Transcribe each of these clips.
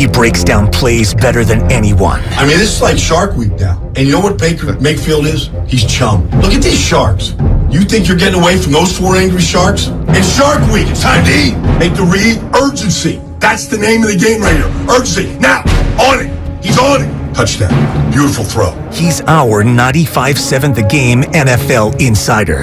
He breaks down plays better than anyone. I mean, this is like Shark Week now. And you know what Baker Mayfield is? He's chum. Look at these sharks. You think you're getting away from those 4 angry sharks? It's Shark Week. It's time to eat. Make the read. Urgency. That's the name of the game right here. Urgency. Now, on it. He's on it. Touchdown. Beautiful throw. He's our 95.7 The Game NFL insider,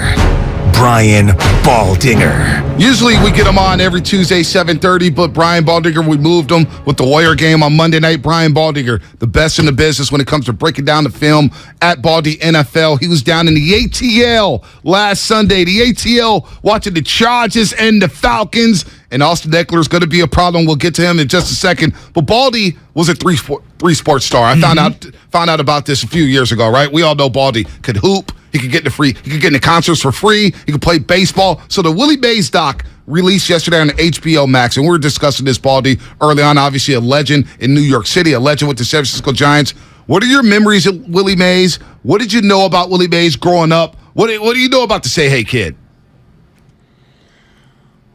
Brian Baldinger. Usually we get him on every Tuesday, 7:30, but Brian Baldinger, we moved him with the Warrior game on Monday night. Brian Baldinger, the best in the business when it comes to breaking down the film at Baldy NFL. He was down in the ATL last Sunday. The ATL watching the Chargers and the Falcons. And Austin Eckler is going to be a problem. We'll get to him in just a second. But Baldy was a three-sport star. I found out about this a few years ago, right? We all know Baldy could hoop. He could get in the concerts for free. He could play baseball. So the Willie Mays doc released yesterday on HBO Max, and we were discussing this, Baldy, early on. Obviously a legend in New York City, a legend with the San Francisco Giants. What are your memories of Willie Mays? What did you know about Willie Mays growing up? What do you know about the Say Hey Kid?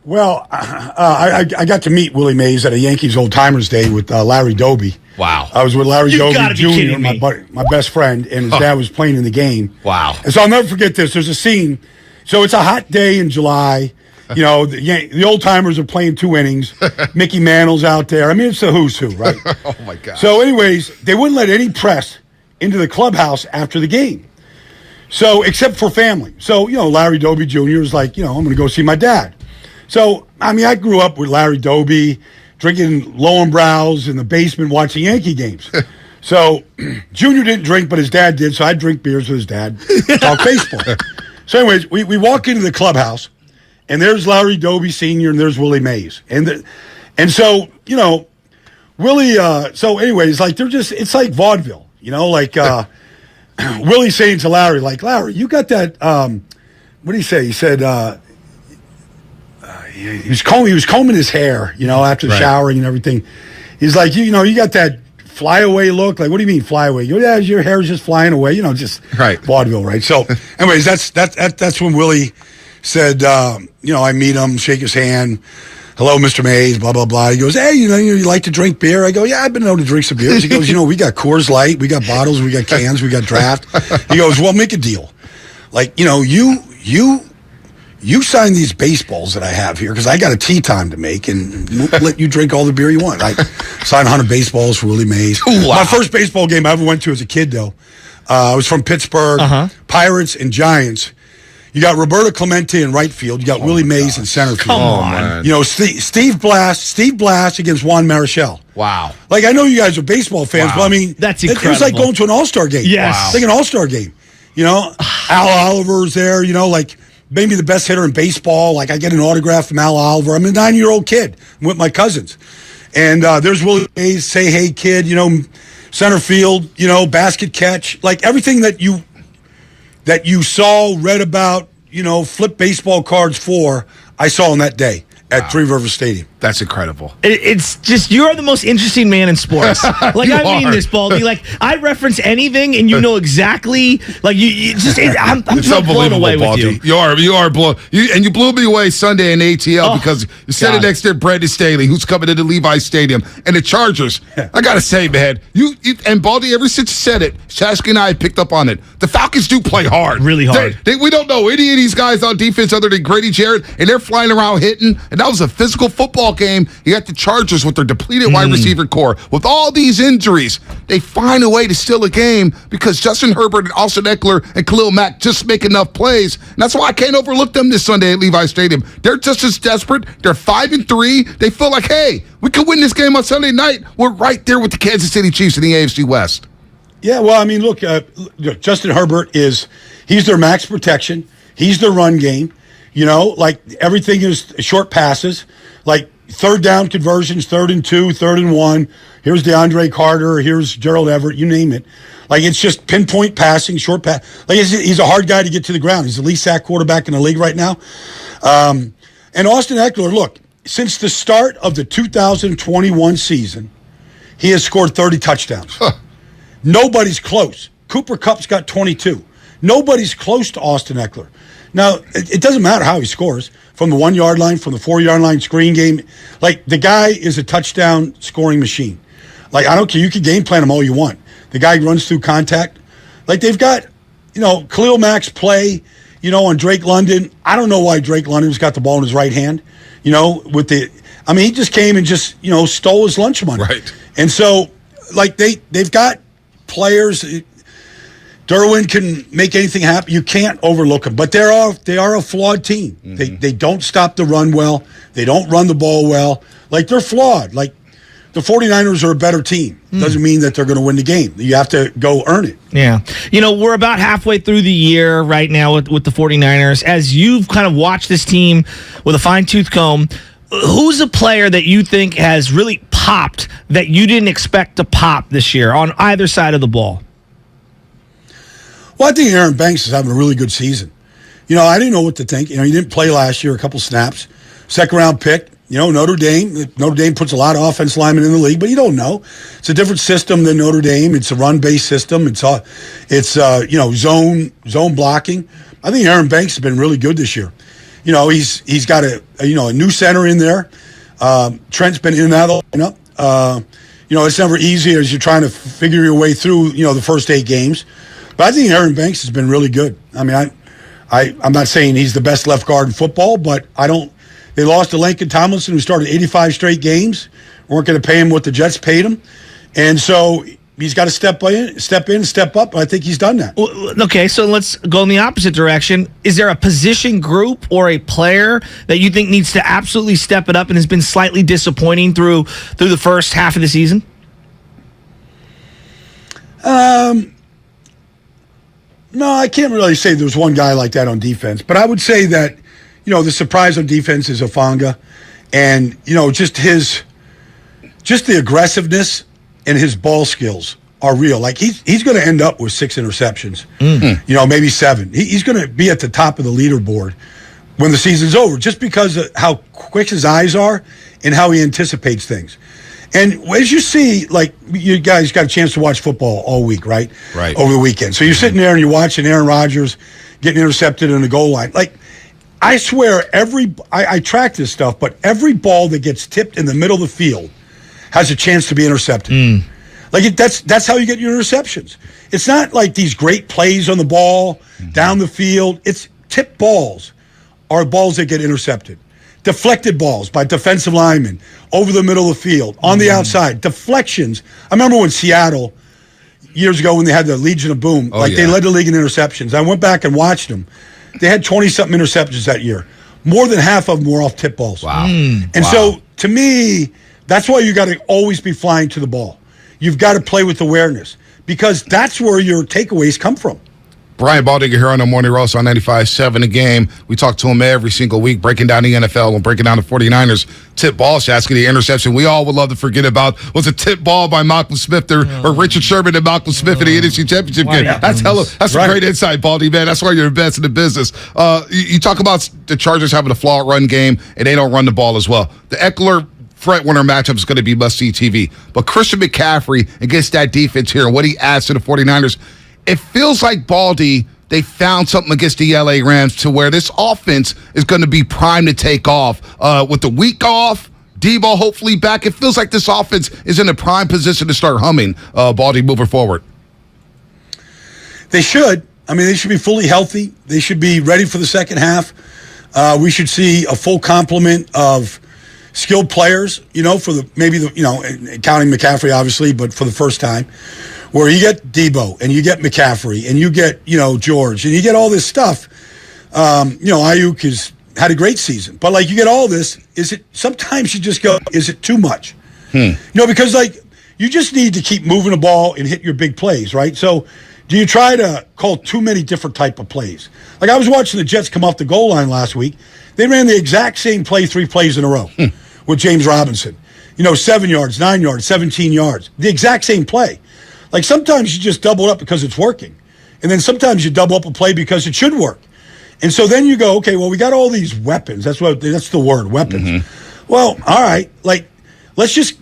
Well, I got to meet Willie Mays at a Yankees Old Timers Day with Larry Doby. Wow. I was with Larry Doby Jr., my best friend, and his dad was playing in the game. Wow. And so I'll never forget this. There's a scene. So it's a hot day in July. You know, the Old Timers are playing 2 innings. Mickey Mantle's out there. I mean, it's the who's who, right? Oh, my God. So anyways, they wouldn't let any press into the clubhouse after the game. So, except for family. So, you know, Larry Doby Jr. was like, you know, I'm going to go see my dad. So, I mean, I grew up with Larry Doby, drinking Lowenbrows in the basement, watching Yankee games. So, Junior didn't drink, but his dad did, so I'd drink beers with his dad, talk baseball. So, anyways, we walk into the clubhouse, and there's Larry Doby Sr., and there's Willie Mays. And so, you know, Willie, so anyways, like, it's like vaudeville, you know, like, Willie saying to Larry, like, Larry, you got that, what did he say? He said, he was combing his hair, you know, after the showering and everything. He's like, you know, you got that flyaway look. Like, what do you mean flyaway? You go, yeah, your hair is just flying away. You know, just vaudeville, right? So, anyways, that's when Willie said, you know, I meet him, shake his hand. Hello, Mr. Mays, blah, blah, blah. He goes, hey, you know, you like to drink beer? I go, yeah, I've been known to drink some beers. He goes, you know, we got Coors Light, we got bottles, we got cans, we got draft. He goes, well, make a deal. Like, you know, you sign these baseballs that I have here because I got a tea time to make and we'll let you drink all the beer you want. I signed 100 baseballs for Willie Mays. Wow. My first baseball game I ever went to as a kid, though, I was from Pittsburgh, Pirates and Giants. You got Roberto Clemente in right field. You got Willie Mays in center field. Come on. You know, Steve Blass against Juan Marichal. Wow. Like, I know you guys are baseball fans, but I mean, that's incredible. It was like going to an All-Star game. Yes. Wow. It's like an All-Star game. You know, Al Oliver's there, you know, like, maybe the best hitter in baseball. Like, I get an autograph from Al Oliver. I'm a 9-year-old kid. I'm with my cousins. And there's Willie Mays, Say Hey Kid, you know, center field, you know, basket catch. Like, everything that you saw, read about, you know, flip baseball cards for, I saw on that day at Three Rivers Stadium. That's incredible. It's just, you're the most interesting man in sports. Like, I mean this, Baldy. Like, I reference anything, and you know exactly. Like, you just, I'm just blown away Baldy. With you. You are blown. You blew me away Sunday in ATL because you said it next to Brandon Staley, who's coming into Levi Stadium, and the Chargers. I gotta say, man, you and Baldy. Ever since you said it, Shasky and I picked up on it. The Falcons do play hard, really hard. We don't know any of these guys on defense other than Grady Jarrett, and they're flying around hitting. And that was a physical football game. You got the Chargers with their depleted wide receiver core. With all these injuries, they find a way to steal a game because Justin Herbert and Austin Eckler and Khalil Mack just make enough plays. And that's why I can't overlook them this Sunday at Levi Stadium. They're just as desperate. They're 5-3. They feel like, hey, we could win this game on Sunday night. We're right there with the Kansas City Chiefs in the AFC West. Yeah, well, I mean, look, Justin Herbert he's their max protection. He's their run game. You know, like, everything is short passes. Like, third down conversions, 3rd and 2, 3rd and 1. Here's DeAndre Carter. Here's Gerald Everett. You name it. Like, it's just pinpoint passing, short pass. Like, he's a hard guy to get to the ground. He's the least sack quarterback in the league right now. And Austin Eckler, look, since the start of the 2021 season, he has scored 30 touchdowns. Nobody's close. Cooper Kupp's got 22. Nobody's close to Austin Eckler. Now, it doesn't matter how he scores. From the 1-yard line, from the 4-yard line, screen game. Like, the guy is a touchdown scoring machine. Like, I don't care. You can game plan him all you want. The guy runs through contact. Like, they've got, Khalil Mack's play, on Drake London. I don't know why Drake London's got the ball in his right hand, he just came and just, stole his lunch money. Right. And so, like, they've got players. Derwin can make anything happen. You can't overlook them. But they are a flawed team. Mm-hmm. They don't stop the run well. They don't run the ball well. Like, they're flawed. Like, the 49ers are a better team. Doesn't mean that they're going to win the game. You have to go earn it. Yeah. We're about halfway through the year right now with the 49ers. As you've kind of watched this team with a fine-tooth comb, who's a player that you think has really popped that you didn't expect to pop this year on either side of the ball? Well, I think Aaron Banks is having a really good season. I didn't know what to think. He didn't play last year, a couple snaps. Second-round pick. Notre Dame. Notre Dame puts a lot of offensive linemen in the league, but you don't know. It's a different system than Notre Dame. It's a run-based system. It's zone blocking. I think Aaron Banks has been really good this year. He's got a new center in there. Trent's been in and out of the lineup. It's never easy as you're trying to figure your way through the first 8 games. But I think Aaron Banks has been really good. I mean, I'm not saying he's the best left guard in football, but They lost to Lincoln Tomlinson, who started 85 straight games. Weren't going to pay him what the Jets paid him. And so he's got to step in, step up. I think he's done that. Okay, so let's go in the opposite direction. Is there a position group or a player that you think needs to absolutely step it up and has been slightly disappointing through the first half of the season? No, I can't really say there's one guy like that on defense. But I would say that, the surprise on defense is Afanga. And, just the aggressiveness and his ball skills are real. Like, he's going to end up with 6 interceptions, maybe 7. He's going to be at the top of the leaderboard when the season's over, just because of how quick his eyes are and how he anticipates things. And as you see, like, you guys got a chance to watch football all week, right? Right. Over the weekend. So you're sitting there and you're watching Aaron Rodgers getting intercepted in the goal line. Like, I swear, I track this stuff, but every ball that gets tipped in the middle of the field has a chance to be intercepted. Like, that's how you get your interceptions. It's not like these great plays on the ball, down the field. It's tipped balls are balls that get intercepted. Deflected balls by defensive linemen over the middle of the field, on the outside. Deflections. I remember when Seattle, years ago when they had the Legion of Boom, they led the league in interceptions. I went back and watched them. They had 20-something interceptions that year. More than half of them were off tip balls. Wow. So, to me, that's why you got to always be flying to the ball. You've got to play with awareness because that's where your takeaways come from. Brian Baldinger here on the Morning Roast on 95.7 The Game. We talk to him every single week, breaking down the NFL and breaking down the 49ers tip ball shots, the interception we all would love to forget about was a tip ball by Malcolm Smith or Richard Sherman and Malcolm Smith in the NFC Championship game. That's a great insight, Baldy, man. That's why you're the best in the business. You talk about the Chargers having a flawed run game, and they don't run the ball as well. The Eckler Fred Warner matchup is going to be must-see TV. But Christian McCaffrey against that defense here and what he adds to the 49ers, it feels like, Baldy, they found something against the LA Rams to where this offense is going to be primed to take off. With the week off, Debo hopefully back, it feels like this offense is in a prime position to start humming, Baldy, moving forward. They should. I mean, they should be fully healthy. They should be ready for the second half. We should see a full complement of skilled players, for counting McCaffrey, obviously, but for the first time, where you get Debo and you get McCaffrey and you get, George and you get all this stuff. Ayuk has had a great season, but you get all this. Sometimes you just go, is it too much? Because you just need to keep moving the ball and hit your big plays, right? So do you try to call too many different type of plays? I was watching the Jets come off the goal line last week. They ran the exact same play 3 plays in a row with James Robinson. 7 yards, 9 yards, 17 yards. The exact same play. Sometimes you just double up because it's working. And then sometimes you double up a play because it should work. And so then you go, okay, well, we got all these weapons. That's the word, weapons. Well, all right, let's just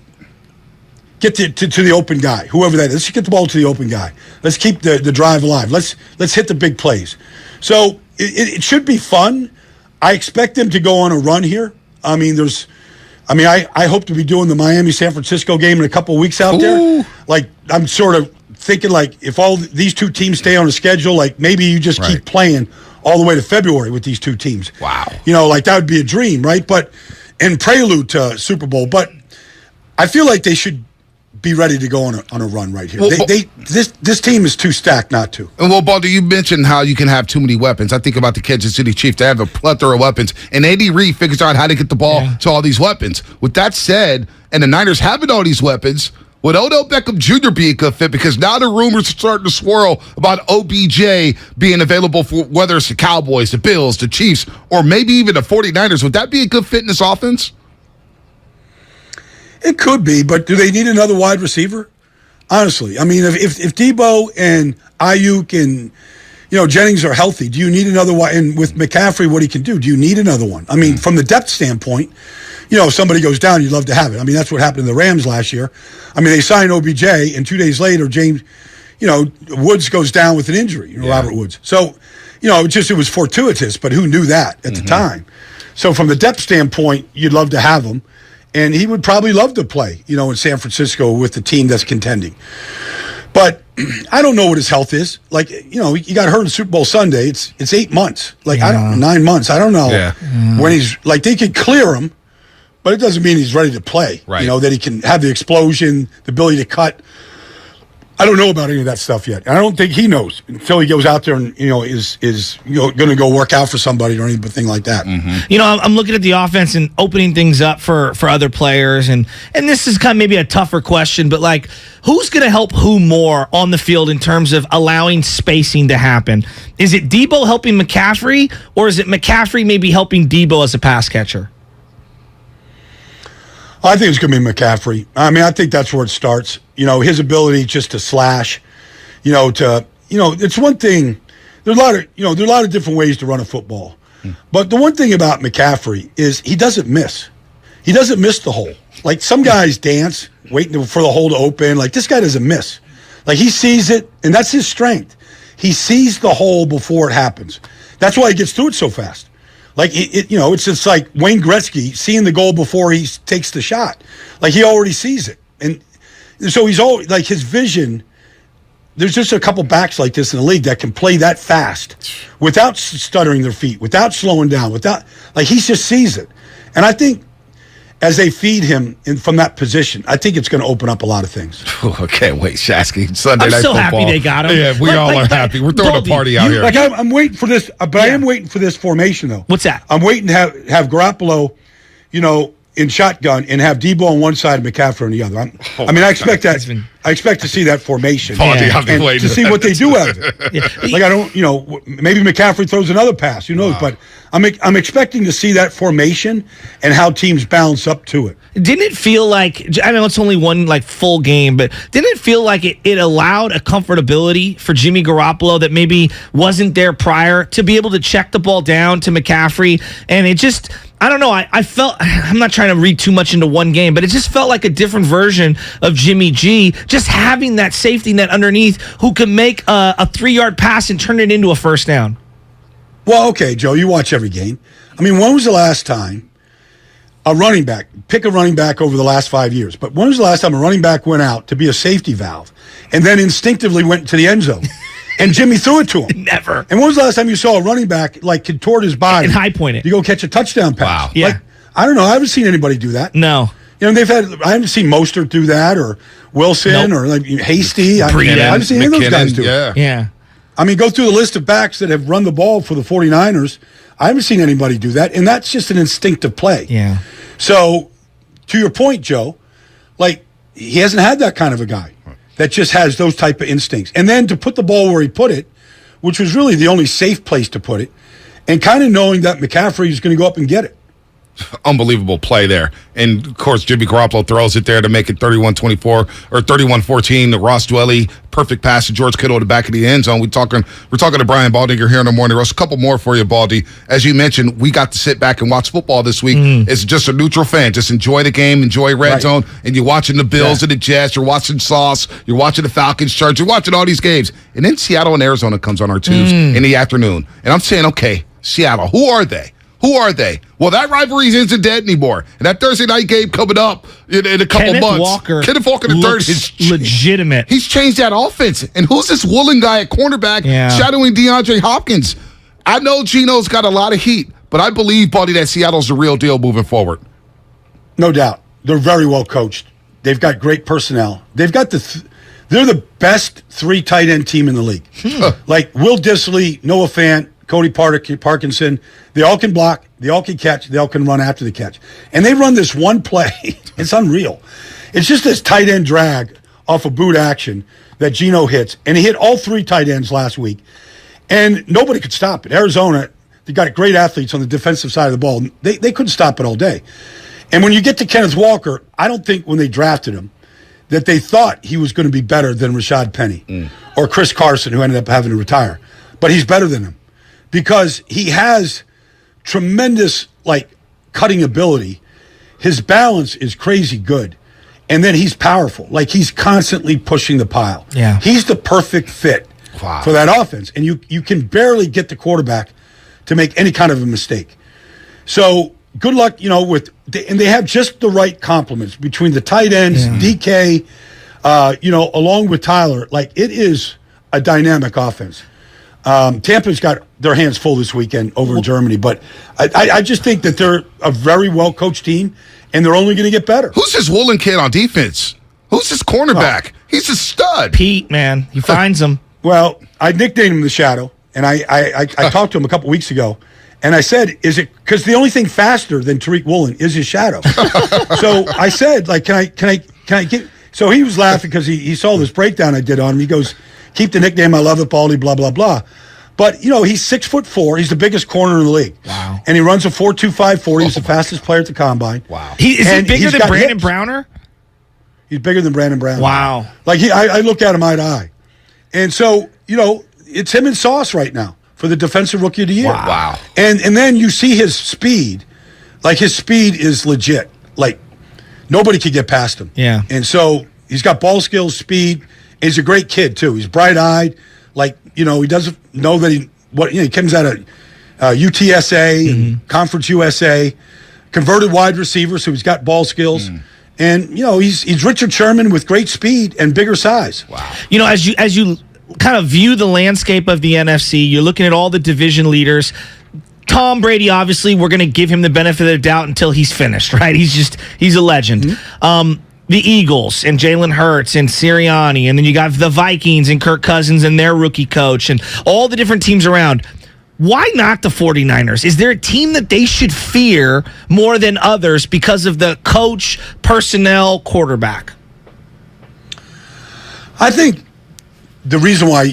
get to the open guy, whoever that is. Let's get the ball to the open guy. Let's keep the drive alive. Let's hit the big plays. So it should be fun. I expect them to go on a run here. I mean, there's I mean, I hope to be doing the Miami-San Francisco game in a couple of weeks out there. Like, I'm sort of thinking, like, if all these two teams stay on a schedule, like, maybe you just keep playing all the way to February with these two teams. Wow. You know, like, that would be a dream, right? But, and prelude to Super Bowl. But I feel like they should be ready to go on a run right here. This team is too stacked not to. And well, Baldy, you mentioned how you can have too many weapons. I think about the Kansas City Chiefs. They have a plethora of weapons, and Andy Reid figures out how to get the ball to all these weapons. With that said, and the Niners having all these weapons, would Odell Beckham Jr. be a good fit? Because now the rumors are starting to swirl about OBJ being available for whether it's the Cowboys, the Bills, the Chiefs, or maybe even the 49ers. Would that be a good fit in this offense? It could be, but do they need another wide receiver? Honestly, I mean, if Debo and Ayuk and Jennings are healthy, do you need another wide? And with McCaffrey, what he can do, do you need another one? I mean, from the depth standpoint, if somebody goes down, you'd love to have it. I mean, that's what happened to the Rams last year. I mean, they signed OBJ, and 2 days later, James, Woods goes down with an injury. Robert Woods. So, it was fortuitous, but who knew that at the time? So, from the depth standpoint, you'd love to have him. And he would probably love to play, in San Francisco with the team that's contending. But I don't know what his health is. Like, he got hurt in Super Bowl Sunday. It's 8 months. Like, 9 months. I don't know when he's, like, they could clear him, but it doesn't mean he's ready to play. Right. That he can have the explosion, the ability to cut. I don't know about any of that stuff yet. I don't think he knows until he goes out there and is going to go work out for somebody or anything like that. I'm looking at the offense and opening things up for other players, and this is kind of maybe a tougher question, but like, who's going to help who more on the field in terms of allowing spacing to happen? Is it Debo helping McCaffrey, or is it McCaffrey maybe helping Debo as a pass catcher? I think it's going to be McCaffrey. I mean, I think that's where it starts. His ability just to slash, it's one thing. There's a lot of different ways to run a football. But the one thing about McCaffrey is he doesn't miss. He doesn't miss the hole. Like, some guys dance, waiting for the hole to open. Like, this guy doesn't miss. Like, he sees it, and that's his strength. He sees the hole before it happens. That's why he gets through it so fast. Like, it's just like Wayne Gretzky seeing the goal before he takes the shot. Like, he already sees it. And so he's always, like, his vision, there's just a couple backs like this in the league that can play that fast without stuttering their feet, without slowing down, like, he just sees it. And I think as they feed him from that position, I think it's going to open up a lot of things. Okay, wait, Shasky. Sunday I'm night so football. happy they got him. Yeah, we all are happy. We're throwing Baldy, a party out here. Like, I'm waiting for this, but I am waiting for this formation, though. What's that? I'm waiting to have Garoppolo, in shotgun and have Debo on one side and McCaffrey on the other. I expect that. I expect to see that formation I've been waiting to see what they do out of it. Like, I don't, maybe McCaffrey throws another pass. Who knows? But I'm expecting to see that formation and how teams bounce up to it. Didn't it feel like, I know it's only one like full game, but didn't it feel like it allowed a comfortability for Jimmy Garoppolo that maybe wasn't there prior, to be able to check the ball down to McCaffrey? And it just, I don't know, I felt, I'm not trying to read too much into one game, but it just felt like a different version of Jimmy G, just having that safety net underneath who can make a 3-yard pass and turn it into a first down. Well, okay, Joe, you watch every game. I mean, when was the last time a running back, pick a running back over the last 5 years, but when was the last time a running back went out to be a safety valve and then instinctively went to the end zone and Jimmy threw it to him? Never. And when was the last time you saw a running back like contort his body and high point it to go catch a touchdown pass? Wow. Yeah. Like, I don't know. I haven't seen anybody do that. No. I haven't seen Mostert do that, or Wilson, or like Hasty. I haven't seen any of those guys do it. Yeah. I mean, go through the list of backs that have run the ball for the 49ers. I haven't seen anybody do that, and that's just an instinctive play. Yeah. So, to your point, Joe, like, he hasn't had that kind of a guy that just has those type of instincts. And then to put the ball where he put it, which was really the only safe place to put it, and kind of knowing that McCaffrey is going to go up and get it. Unbelievable play there. And, of course, Jimmy Garoppolo throws it there to make it 31-24 or 31-14. Ross Dwelly, perfect pass to George Kittle at the back of the end zone. We're talking to Brian Baldinger here in the morning. Roast. A couple more for you, Baldy. As you mentioned, we got to sit back and watch football this week. It's just a neutral fan. Just enjoy the game, enjoy Red Zone, and you're watching the Bills and the Jets. You're watching Sauce. You're watching the Falcons Chargers. You're watching all these games. And then Seattle and Arizona comes on our Tuesday in the afternoon. And I'm saying, okay, Seattle, who are they? Who are they? Well, that rivalry isn't dead anymore. And that Thursday night game coming up in a couple months. Kenneth Walker the third is legitimate. He's changed that offense. And who's this Woolen guy at cornerback shadowing DeAndre Hopkins? I know Geno's got a lot of heat, but I believe, Baldy, that Seattle's the real deal moving forward. No doubt. They're very well coached. They've got great personnel. They've got they're the best 3 tight end team in the league. Like Will Dissly, Noah Fant, Cody Parkinson, they all can block, they all can catch, they all can run after the catch. And they run this one play. It's unreal. It's just this tight end drag off a boot action that Geno hits. And he hit all 3 tight ends last week. And nobody could stop it. Arizona, they got great athletes on the defensive side of the ball. They couldn't stop it all day. And when you get to Kenneth Walker, I don't think when they drafted him that they thought he was going to be better than Rashad Penny or Chris Carson, who ended up having to retire. But he's better than him because he has tremendous, cutting ability. His balance is crazy good. And then he's powerful. He's constantly pushing the pile. Yeah. He's the perfect fit for that offense. And you can barely get the quarterback to make any kind of a mistake. So good luck, and they have just the right complements between the tight ends, DK, along with Tyler. It is a dynamic offense. Tampa's got their hands full this weekend over in Germany, but I just think that they're a very well-coached team, and they're only going to get better. Who's this Woolen kid on defense? Who's this cornerback? He's a stud. Pete, man. He finds them. Well, I nicknamed him the Shadow, and I talked to him a couple weeks ago, and I said, is it because the only thing faster than Tariq Woolen is his shadow? So I said, can I get? So he was laughing because he saw this breakdown I did on him. He goes, keep the nickname, I love it, Baldy, blah, blah, blah. But, he's 6'4". He's the biggest corner in the league. Wow. And he runs a 4.25 40. He's the fastest player at the combine. Wow. Is he bigger than Brandon Browner? He's bigger than Brandon Browner. Wow. I look at him eye to eye. And so, it's him and Sauce right now for the Defensive Rookie of the Year. Wow. And then you see his speed. His speed is legit. Nobody could get past him. Yeah. And so he's got ball skills, speed. He's a great kid, too. He's bright-eyed. He doesn't know that he comes out of UTSA and Conference USA, converted wide receiver, so he's got ball skills. And, he's Richard Sherman with great speed and bigger size. Wow. As you kind of view the landscape of the NFC, you're looking at all the division leaders. Tom Brady, obviously, we're going to give him the benefit of the doubt until he's finished, right? He's a legend. The Eagles and Jalen Hurts and Sirianni, and then you got the Vikings and Kirk Cousins and their rookie coach and all the different teams around. Why not the 49ers? Is there a team that they should fear more than others because of the coach, personnel, quarterback? I think the reason why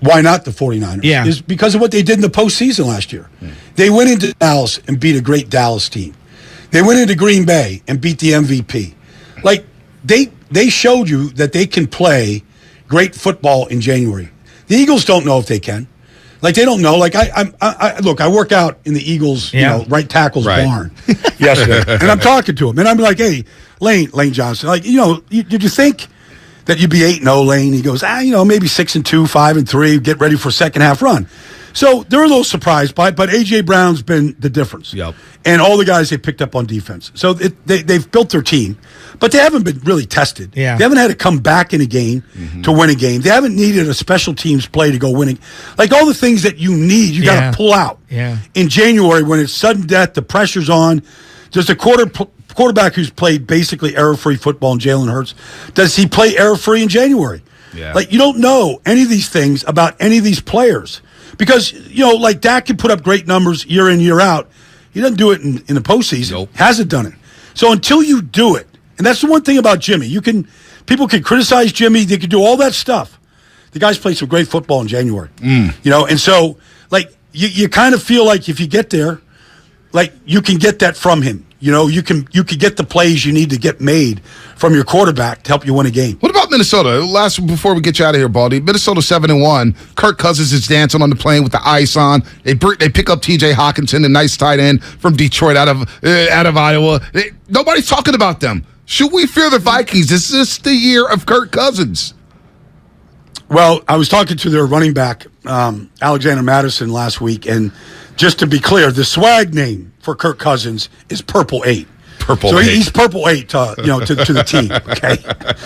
why not the 49ers is because of what they did in the postseason last year. They went into Dallas and beat a great Dallas team. They went into Green Bay and beat the MVP. They showed you that they can play great football in January. The Eagles don't know if they can. They don't know. I work out in the Eagles, right tackle's barn yesterday, and I'm talking to him, and I'm like, hey, Lane Johnson, did you think that you'd be 8-0, Lane? He goes, maybe 6-2, 5-3, get ready for a second half run. So they're a little surprised by it, but A.J. Brown's been the difference. Yep. And all the guys they picked up on defense. So they've built their team, but they haven't been really tested. Yeah. They haven't had to come back in a game to win a game. They haven't needed a special teams play to go winning. All the things that you need, you got to pull out. Yeah. In January, when it's sudden death, the pressure's on, just a quarterback who's played basically error-free football in Jalen Hurts, does he play error-free in January? Yeah. You don't know any of these things about any of these players. Because, Dak can put up great numbers year in, year out. He doesn't do it in the postseason. Nope. Hasn't done it. So until you do it, and that's the one thing about Jimmy. People can criticize Jimmy. They can do all that stuff. The guy's played some great football in January. And so, you kind of feel like if you get there, you can get that from him. You can get the plays you need to get made from your quarterback to help you win a game. What about Minnesota? Before we get you out of here, Baldy, Minnesota 7-1. Kirk Cousins is dancing on the plane with the ice on. They pick up T.J. Hawkinson, a nice tight end from Detroit out of Iowa. Nobody's talking about them. Should we fear the Vikings? Is this the year of Kirk Cousins? Well, I was talking to their running back, Alexander Madison, last week, and just to be clear, the swag name for Kirk Cousins is Purple 8. Purple so 8. He's Purple 8 to the team, okay?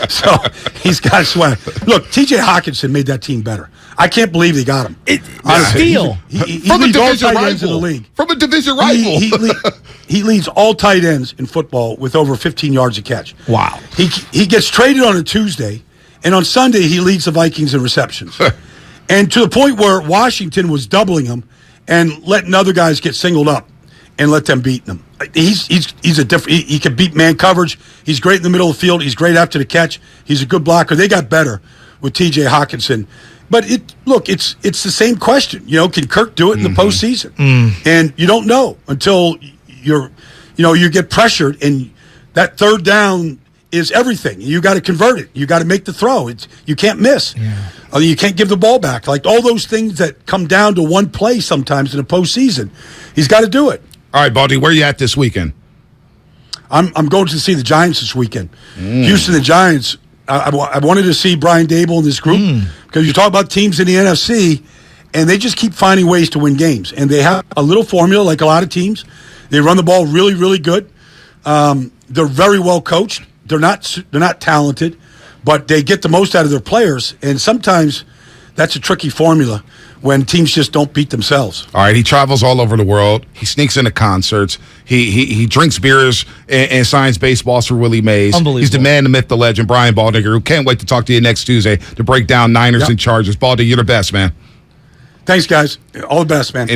So he's got swag. Look, T.J. Hawkinson made that team better. I can't believe they got him. Steal. He From a leads all division tight ends in the rival. league. From a division rival. He leads all tight ends in football with over 15 yards a catch. Wow. He gets traded on a Tuesday, and on Sunday he leads the Vikings in receptions. And to the point where Washington was doubling him and letting other guys get singled up and let them beat him. He's a different. He can beat man coverage. He's great in the middle of the field. He's great after the catch. He's a good blocker. They got better with T.J. Hawkinson. But it's the same question. Can Kirk do it in the postseason? And you don't know until you get pressured, and that third down is everything. You got to convert it. You got to make the throw. You can't miss. Yeah. You can't give the ball back. Like all those things that come down to one play sometimes in the postseason. He's got to do it. All right, Baldy, where you at this weekend? I'm going to see the Giants this weekend. Houston, the Giants. I wanted to see Brian Dable and this group because you talk about teams in the NFC, and they just keep finding ways to win games. And they have a little formula like a lot of teams. They run the ball really, really good. They're very well coached. They're not talented, but they get the most out of their players. And sometimes that's a tricky formula when teams just don't beat themselves. All right, he travels all over the world. He sneaks into concerts. He drinks beers and signs baseballs for Willie Mays. Unbelievable. He's the man, the myth, the legend, Brian Baldinger, who can't wait to talk to you next Tuesday to break down Niners and Chargers. Baldy, you're the best, man. Thanks, guys. All the best, man.